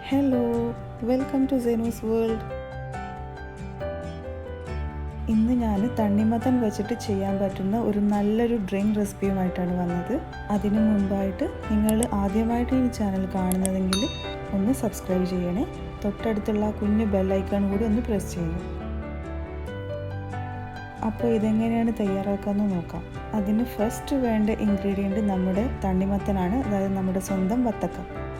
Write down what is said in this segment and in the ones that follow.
Hello, welcome to സെനൂസ് world. ഇന്ന് ഞാൻ തണ്ണിമത്തൻ വെച്ചിട്ട് ചെയ്യാൻ പറ്റുന്ന ഒരു നല്ലൊരു ഡ്രിങ്ക് റെസിപ്പിയുമായിട്ടാണ് വന്നത്. അതിനു മുമ്പായിട്ട് നിങ്ങൾ ആദ്യമായിട്ട് ഈ ചാനൽ കാണുന്നതെങ്കിൽ ഒന്ന് സബ്സ്ക്രൈബ് ചെയ്യണേ. തൊട്ടടുത്തുള്ള കുഞ്ഞു ബെല്ലൈക്കൺ കൂടി ഒന്ന് പ്രസ് ചെയ്യും. അപ്പോൾ ഇതെങ്ങനെയാണ് തയ്യാറാക്കാമെന്ന് നോക്കാം. അതിന് ഫസ്റ്റ് വേണ്ട ഇൻഗ്രീഡിയൻറ്റ് നമ്മുടെ തണ്ണിമത്തനാണ്, അതായത് നമ്മുടെ സ്വന്തം വത്തക്ക.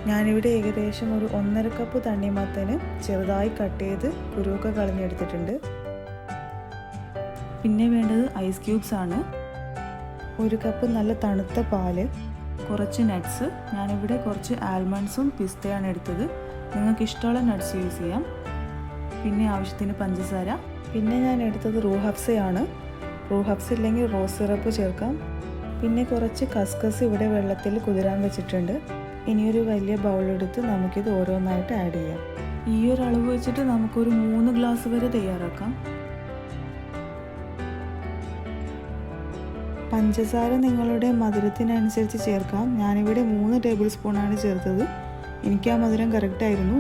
ഞാനിവിടെ ഏകദേശം ഒരു 1.5 കപ്പ് തണ്ണിമത്തന് ചെറുതായി കട്ട് ചെയ്ത് കുരുവൊക്കെ കളഞ്ഞെടുത്തിട്ടുണ്ട്. പിന്നെ വേണ്ടത് ഐസ് ക്യൂബ്സ് ആണ്, 1 കപ്പ് നല്ല തണുത്ത പാല്, കുറച്ച് നട്ട്സ്. ഞാനിവിടെ കുറച്ച് ആൽമണ്ട്സും പിസ്തയാണ് എടുത്തത്. നിങ്ങൾക്ക് ഇഷ്ടമുള്ള നട്ട്സ് യൂസ് ചെയ്യാം. പിന്നെ ആവശ്യത്തിന് പഞ്ചസാര. പിന്നെ ഞാൻ എടുത്തത് റൂഹബ്സയാണ്. റൂഹബ്സ് ഇല്ലെങ്കിൽ റോസ് സിറപ്പ് ചേർക്കാം. പിന്നെ കുറച്ച് കസ്കസ് ഇവിടെ വെള്ളത്തിൽ കുതിരാൻ വെച്ചിട്ടുണ്ട്. ഇനിയൊരു വലിയ ബൗളെടുത്ത് നമുക്കിത് ഓരോന്നായിട്ട് ആഡ് ചെയ്യാം. ഈ ഒരു അളവ് വെച്ചിട്ട് നമുക്കൊരു 3 ഗ്ലാസ് വരെ തയ്യാറാക്കാം. പഞ്ചസാര നിങ്ങളുടെ മധുരത്തിനനുസരിച്ച് ചേർക്കാം. ഞാനിവിടെ 3 ടേബിൾ സ്പൂണാണ് ചേർത്തത്. എനിക്ക് ആ മധുരം കറക്റ്റായിരുന്നു.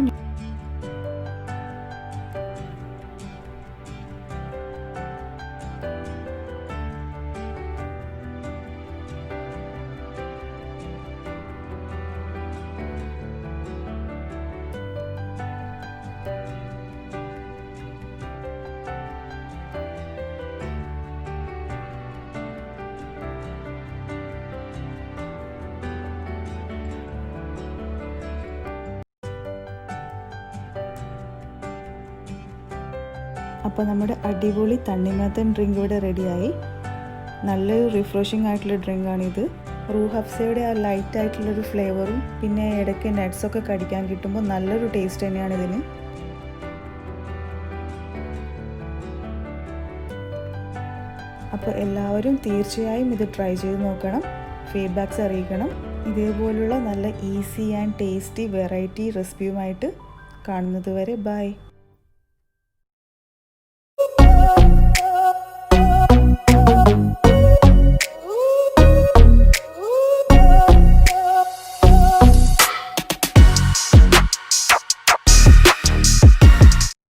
അപ്പോൾ നമ്മുടെ അടിപൊളി തണ്ണിമത്തൻ ഡ്രിങ്ക് ഇവിടെ റെഡിയായി. നല്ലൊരു റിഫ്രഷിംഗ് ആയിട്ടുള്ള ഡ്രിങ്കാണിത്. റൂഹബ്സയുടെ ആ ലൈറ്റ് ആയിട്ടുള്ളൊരു ഫ്ലേവറും പിന്നെ ഇടയ്ക്ക് നട്ട്സൊക്കെ കടിക്കാൻ കിട്ടുമ്പോൾ നല്ലൊരു ടേസ്റ്റ് തന്നെയാണ് ഇതിന്. അപ്പോൾ എല്ലാവരും തീർച്ചയായും ഇത് ട്രൈ ചെയ്ത് നോക്കണം. ഫീഡ്ബാക്ക്സ് അറിയിക്കണം. ഇതേപോലുള്ള നല്ല ഈസി ആൻഡ് ടേസ്റ്റി വെറൈറ്റി റെസിപ്പിയുമായിട്ട് കാണുന്നത് വരെ ബൈ.